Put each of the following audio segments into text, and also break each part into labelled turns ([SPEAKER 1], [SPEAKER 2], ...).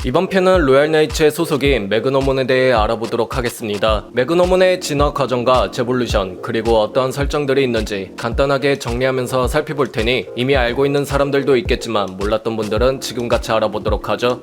[SPEAKER 1] 이번 편은 로얄나이츠의 소속인 매그너몬에 대해 알아보도록 하겠습니다. 매그너몬의 진화 과정과 제볼루션, 그리고 어떠한 설정들이 있는지 간단하게 정리하면서 살펴볼 테니 이미 알고 있는 사람들도 있겠지만 몰랐던 분들은 지금 같이 알아보도록 하죠.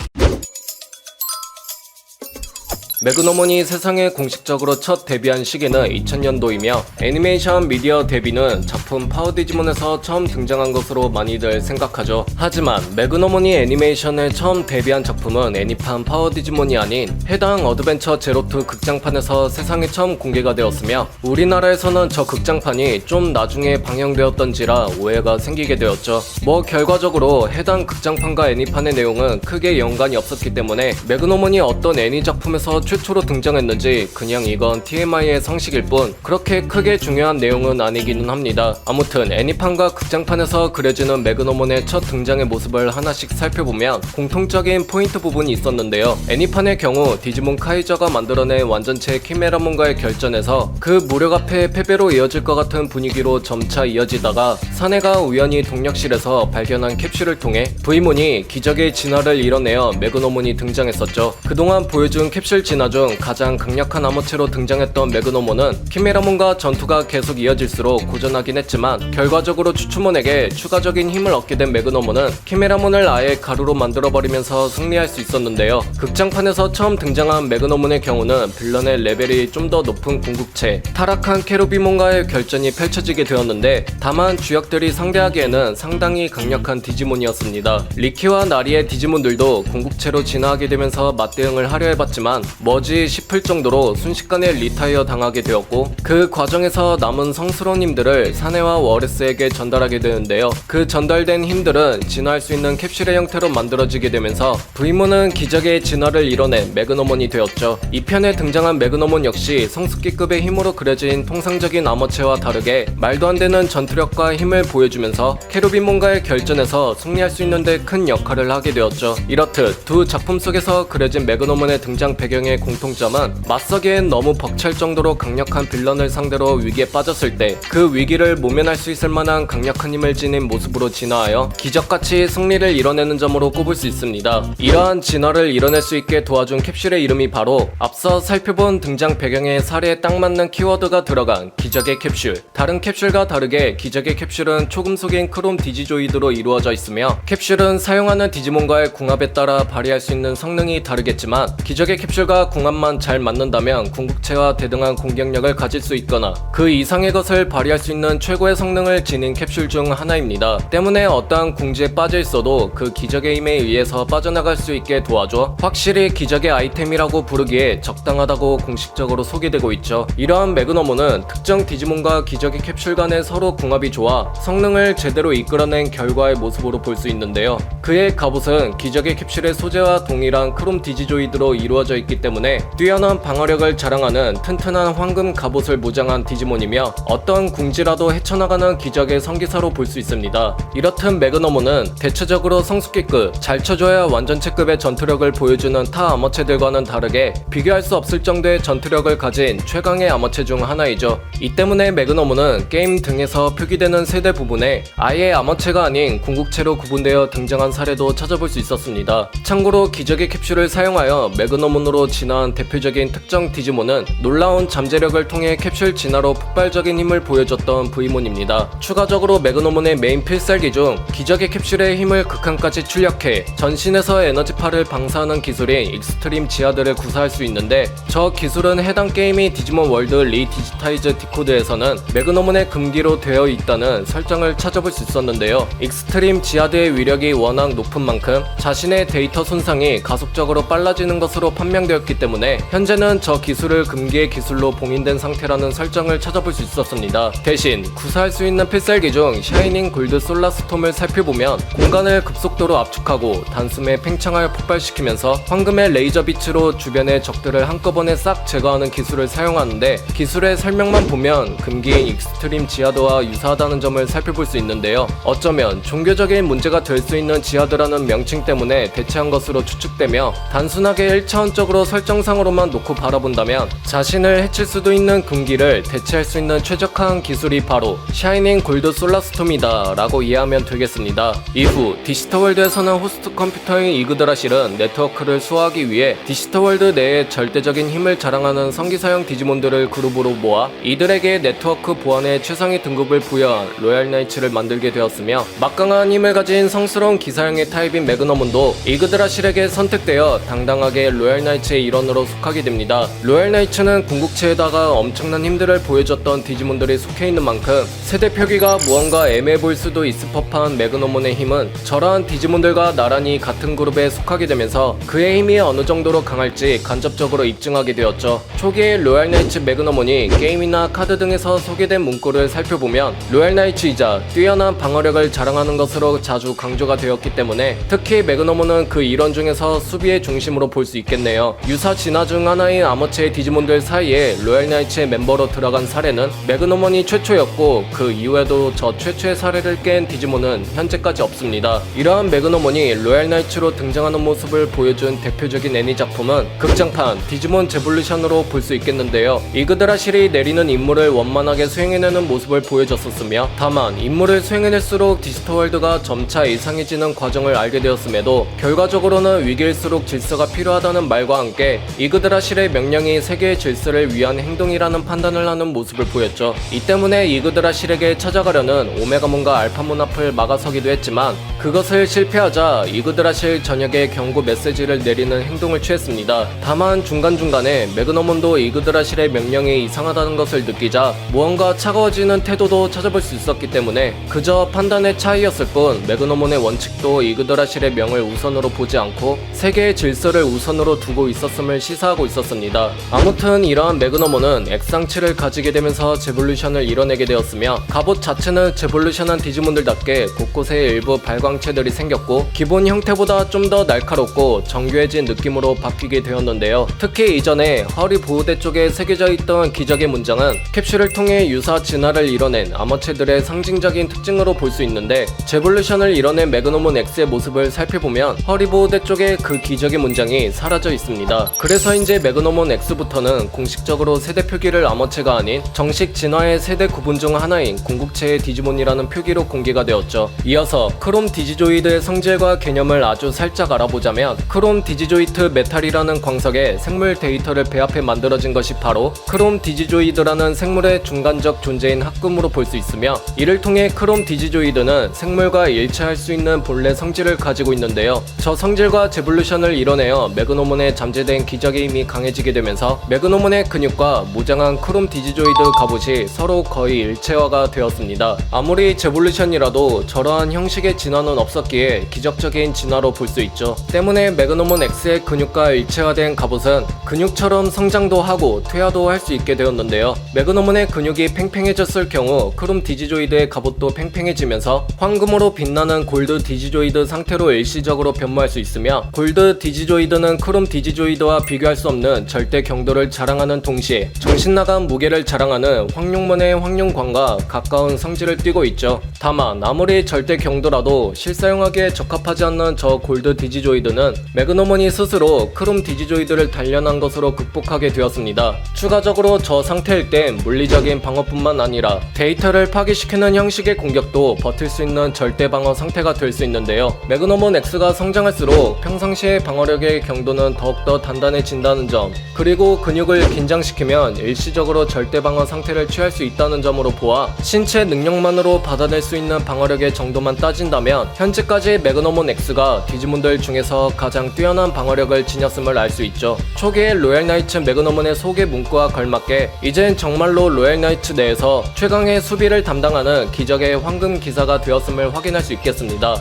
[SPEAKER 1] 매그너몬이 세상에 공식적으로 첫 데뷔한 시기는 2000년도이며 애니메이션 미디어 데뷔는 작품 파워디지몬에서 처음 등장한 것으로 많이들 생각하죠. 하지만 매그너몬이 애니메이션에 처음 데뷔한 작품은 애니판 파워디지몬이 아닌 해당 어드벤처 제로2 극장판에서 세상에 처음 공개가 되었으며 우리나라에서는 저 극장판이 좀 나중에 방영되었던지라 오해가 생기게 되었죠. 결과적으로 해당 극장판과 애니판의 내용은 크게 연관이 없었기 때문에 매그너몬이 어떤 애니 작품에서 최초로 등장했는지 그냥 이건 TMI의 상식일 뿐 그렇게 크게 중요한 내용은 아니기는 합니다. 아무튼 애니판과 극장판에서 그려지는 매그너몬의 첫 등장의 모습을 하나씩 살펴보면 공통적인 포인트 부분이 있었는데요. 애니판의 경우 디지몬 카이저가 만들어낸 완전체 키메라몬과의 결전에서 그 무력 앞에 패배로 이어질 것 같은 분위기로 점차 이어지다가 사내가 우연히 동력실에서 발견한 캡슐을 통해 V몬이 기적의 진화를 이뤄내어 매그너몬이 등장했었죠. 그동안 보여준 캡슐 진화 중 가장 강력한 암호체로 등장했던 매그너몬은 키메라몬과 전투가 계속 이어질수록 고전하긴 했지만 결과적으로 추추몬에게 추가적인 힘을 얻게 된 매그너몬은 키메라몬을 아예 가루로 만들어버리면서 승리할 수 있었는데요. 극장판에서 처음 등장한 매그너몬의 경우는 빌런의 레벨이 좀 더 높은 궁극체 타락한 케루비몬과의 결전이 펼쳐지게 되었는데 다만 주역들이 상대하기에는 상당히 강력한 디지몬이었습니다. 리키와 나리의 디지몬들도 궁극체로 진화하게 되면서 맞대응을 하려 해봤지만 뭐지 싶을 정도로 순식간에 리타이어 당하게 되었고 그 과정에서 남은 성스러운 힘들을 사내와 워레스에게 전달하게 되는데요. 그 전달된 힘들은 진화할 수 있는 캡슐의 형태로 만들어지게 되면서 V몬은 기적의 진화를 이뤄낸 매그너몬이 되었죠. 이 편에 등장한 매그너몬 역시 성숙기급의 힘으로 그려진 통상적인 암호체와 다르게 말도 안 되는 전투력과 힘을 보여주면서 케루비몬과의 결전에서 승리할 수 있는 데 큰 역할을 하게 되었죠. 이렇듯 두 작품 속에서 그려진 매그너몬의 등장 배경의 공통점은 맞서기엔 너무 벅찰 정도로 강력한 빌런을 상대로 위기에 빠졌을 때 그 위기를 모면할 수 있을 만한 강력한 힘을 지닌 모습으로 진화하여 기적같이 승리를 이뤄내는 점으로 꼽을 수 있습니다. 이러한 진화를 이뤄낼 수 있게 도와준 캡슐의 이름이 바로 앞서 살펴본 등장 배경의 사례에 딱 맞는 키워드가 들어간 기적의 캡슐. 다른 캡슐과 다르게 기적의 캡슐은 초금속인 크롬 디지조이드로 이루어져 있으며 캡슐은 사용하는 디지몬과의 궁합에 따라 발휘할 수 있는 성능이 다르겠지만 기적의 캡슐과 궁합만 잘 맞는다면 궁극체와 대등한 공격력을 가질 수 있거나 그 이상의 것을 발휘할 수 있는 최고의 성능을 지닌 캡슐 중 하나입니다. 때문에 어떠한 궁지에 빠져 있어도 그 기적의 힘에 의해서 빠져나갈 수 있게 도와줘 확실히 기적의 아이템이라고 부르기에 적당하다고 공식적으로 소개되고 있죠. 이러한 매그너몬은 특정 디지몬과 기적의 캡슐 간의 서로 궁합이 좋아 성능을 제대로 이끌어낸 결과의 모습으로 볼 수 있는데요. 그의 갑옷은 기적의 캡슐의 소재와 동일한 크롬 디지조이드로 이루어져 있기 때문에 뛰어난 방어력을 자랑하는 튼튼한 황금 갑옷을 무장한 디지몬이며 어떤 궁지라도 헤쳐나가는 기적의 성기사로 볼 수 있습니다. 이렇듯 매그너몬은 대체적으로 성숙기급, 잘 쳐줘야 완전체급의 전투력을 보여주는 타 암호체들과는 다르게 비교할 수 없을 정도의 전투력을 가진 최강의 암호체 중 하나이죠. 이 때문에 매그너몬은 게임 등에서 표기되는 세대 부분에 아예 암호체가 아닌 궁극체로 구분되어 등장한 사례도 찾아볼 수 있었습니다. 참고로 기적의 캡슐을 사용하여 매그너몬으로 진화한 대표적인 특정 디지몬은 놀라운 잠재력을 통해 캡슐 진화로 폭발적인 힘을 보여줬던 V몬입니다. 추가적으로 매그너몬의 메인 필살기 중 기적의 캡슐의 힘을 극한까지 출력해 전신에서 에너지파를 방사하는 기술인 익스트림 지하드를 구사할 수 있는데 저 기술은 해당 게임이 디지몬 월드 리디지타이즈 디코드에서는 매그너몬의 금기로 되어 있다는 설정을 찾아볼 수 있었는데요. 익스트림 지하드의 위력이 워낙 높은 만큼 자신의 데이터 손상이 가속적으로 빨라지는 것으로 판명되었기 때문에 현재는 저 기술을 금기의 기술로 봉인된 상태라는 설정을 찾아볼 수 있었습니다. 대신 구사할 수 있는 필살기 중 샤이닝 골드 솔라스톰을 살펴보면 공간을 급속도로 압축하고 단숨에 팽창을 폭발시키면서 황금의 레이저 빛으로 주변의 적들을 한꺼번에 싹 제거하는 기술을 사용하는데 기술의 설명만 보면 금기인 익스트림 지하드와 유사하다는 점을 살펴볼 수 있는데요. 어쩌면 종교적인 문제가 될 수 있는 지하드라는 명칭 때문에 대체한 것으로 추측되며 단순하게 1차원적으로 설정상으로만 놓고 바라본다면 자신을 해칠 수도 있는 금기를 대체할 수 있는 최적화한 기술이 바로 샤이닝 골드 솔라스톰이다 라고 이해하면 되겠습니다. 이후 디지털월드에서는 호스트 컴퓨터인 이그드라실은 네트워크를 수호하기 위해 디지털월드 내에 절대적인 힘을 자랑하는 성기사형 디지몬들을 그룹으로 모아 이들에게 네트워크 보안에 최상위 등급을 부여한 로얄 나이츠를 만들게 되었으며, 막강한 힘을 가진 성스러운 기사형의 타입인 매그너문도 이그드라실에게 선택되어 당당하게 로얄 나이츠의 일원으로 속하게 됩니다. 로얄 나이츠는 궁극체에다가 엄청난 힘들을 보여줬던 디지몬들이 속해 있는 만큼 세대 표기가 무언가 애매해 보일 수도 있을 법한 매그너문의 힘은 저러한 디지몬들과 나란히 같은 그룹에 속하게 되면서 그의 힘이 어느 정도로 강할지 간접적으로 입증하게 되었죠. 초기에 로얄 나이츠 매그너문이 게임이나 카드 등에서 소개된 문구를 살펴보면 로얄 나이츠이자 뛰어난 방어력을 자랑하는 것으로 자주 강조가 되었기 때문에 특히 매그너문은 그 일원 중에서 수비의 중심으로 볼 수 있겠네요. 유사 진화 중 하나인 아머체의 디지몬들 사이에 로얄 나이츠의 멤버로 들어간 사례는 매그너문이 최초였고, 그 이후에도 저 최초의 사례를 깬 디지몬은 현재까지 없습니다. 이러한 매그너문이 로얄 나이츠로 등장하는 모습을 보여준 대표적인 애니 작품은 극장판 디지몬 제볼루션으로 볼 수 있겠는데요. 이그드라실이 내리는 임무를 원만하게 수행해내는 모습을 보여줬었으며, 다만 임무를 수행해낼수록 디지털월드가 점차 이상해지는 과정을 알게 되었음에도 결과적으로는 위기일수록 질서가 필요하다는 말과 함께 이그드라실의 명령이 세계의 질서를 위한 행동이라는 판단을 하는 모습을 보였죠. 이 때문에 이그드라실에게 찾아가려는 오메가몬과 알파몬 앞을 막아서기도 했지만 그것을 실패하자 이그드라실 전역에 경고 메시지를 내리는 행동을 취했습니다. 다만 중간중간에 매그너몬도 이그드라실의 명령이 이상하다는 것을 느끼자 무언가 차가워지는 태도도 찾아볼 수 있었기 때문에 그저 판단의 차이였을 뿐 매그너몬의 원칙도 이그드라실의 명을 우선으로 보지 않고 세계의 질서를 우선으로 두고 있었음을 시사하고 있었습니다. 아무튼 이러한 매그너몬은 액상치를 가지게 되면서 제볼루션을 이뤄내게 되었으며, 갑옷 자체는 제볼루션한 디지몬들답게 곳곳에 일부 발광체들이 생겼고 기본 형태보다 좀 더 날카롭고 정교해진 느낌으로 바뀌게 되었는데요. 특히 이전에 허리 보호대 쪽에 새겨져 있던 기적의 문장은 캡슐을 통해 유사 진화를 이뤄낸 아머체들의 상징적인 특징으로 볼 수 있는데, 제볼루션을 이뤄낸 매그너몬 X의 모습을 살펴보면 허리 보호대 쪽에 그 기적의 문장이 사라져 있습니다. 그래서 이제 매그너몬 X부터는 공식적으로 세대 표기를 아머체가 아닌 정식 진화의 세대 구분 중 하나인 궁극체의 디지몬이라는 표기로 공개가 되었죠. 이어서 크롬 디지조이드의 성질과 개념을 아주 살짝 알아보자면, 크롬 디지조이트 메탈이라는 광석에 생물 데이터를 배합해 만들어진 것이 바로 크롬 디지조이드라는 생물의 중간적 존재인 합금으로 볼 수 있으며, 이를 통해 크롬 디지조이드는 생물과 일치할 수 있는 본래 성질을 가지고 있는데요. 저 성질과 제볼루션을 이뤄내어 매그노몬의 잠재된 기적의 힘이 강해지게 되면서 매그노몬의 근육과 무장한 크롬 디지조이드 갑옷이 서로 거의 일체화가 되었습니다. 아무리 제볼루션이라도 저러한 형식의 진화는 없었기에 기적적인 진화로 볼 수 있죠. 때문에 매그노몬 X의 근육과 일체화된 갑옷은 근육처럼 성장도 하고 퇴화도 할 수 있게 되었는데요. 매그노몬의 근육이 팽팽해졌을 경우 크롬 디지조이드의 갑옷도 팽팽해지면서 황금으로 빛나는 골드 디지조이드 상태로 일시적으로 변모할 수 있으며, 골드 디지조이드는 크롬 디지조이드와 비교할 수 없는 절대 경도를 자랑하는 동시에 정신나간 무게를 자랑하는 황룡문의 황룡광과 가까운 성질을 띠고 있죠. 다만 아무리 절대 경도라도 실사용하기에 적합하지 않는 저 골드 디지조이드는 매그노몬이 스스로 크롬 디지조이드를 단련한 것으로 극복하게 되었습니다. 추가적으로 저 상태일 땐 물리적인 방어뿐만 아니라 데이터를 파괴시키는 형식의 공격도 버틸 수 있는 절대 방어 상태가 될 수 있는데요. 매그노몬 X가 성장할수록 평상시의 방어력의 경도는 더욱더 단단해진다는 점, 그리고 근육을 긴장시키면 일시적으로 절대 방어 상태를 취할 수 있다는 점으로 보아 신체 능력만으로 받아낼 수 있는 방어력의 정도만 따진다면 현재까지 매그노몬 X가 디지몬들 중에서 가장 뛰어난 방어력을 지녔음을 알 수 있죠. 초기의 로얄 나이츠 매그노몬의 소개 문구와 걸맞게 이젠 정말로 로얄 나이츠 내에서 최강의 수비를 담당하는 기적의 황금 기사가 되었음을 확인할 수 있겠습니다.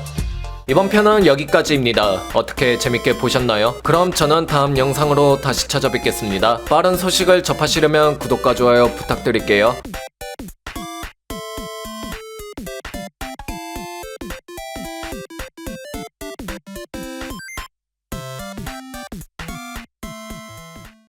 [SPEAKER 1] 이번 편은 여기까지입니다. 어떻게 재밌게 보셨나요? 그럼 저는 다음 영상으로 다시 찾아뵙겠습니다. 빠른 소식을 접하시려면 구독과 좋아요 부탁드릴게요.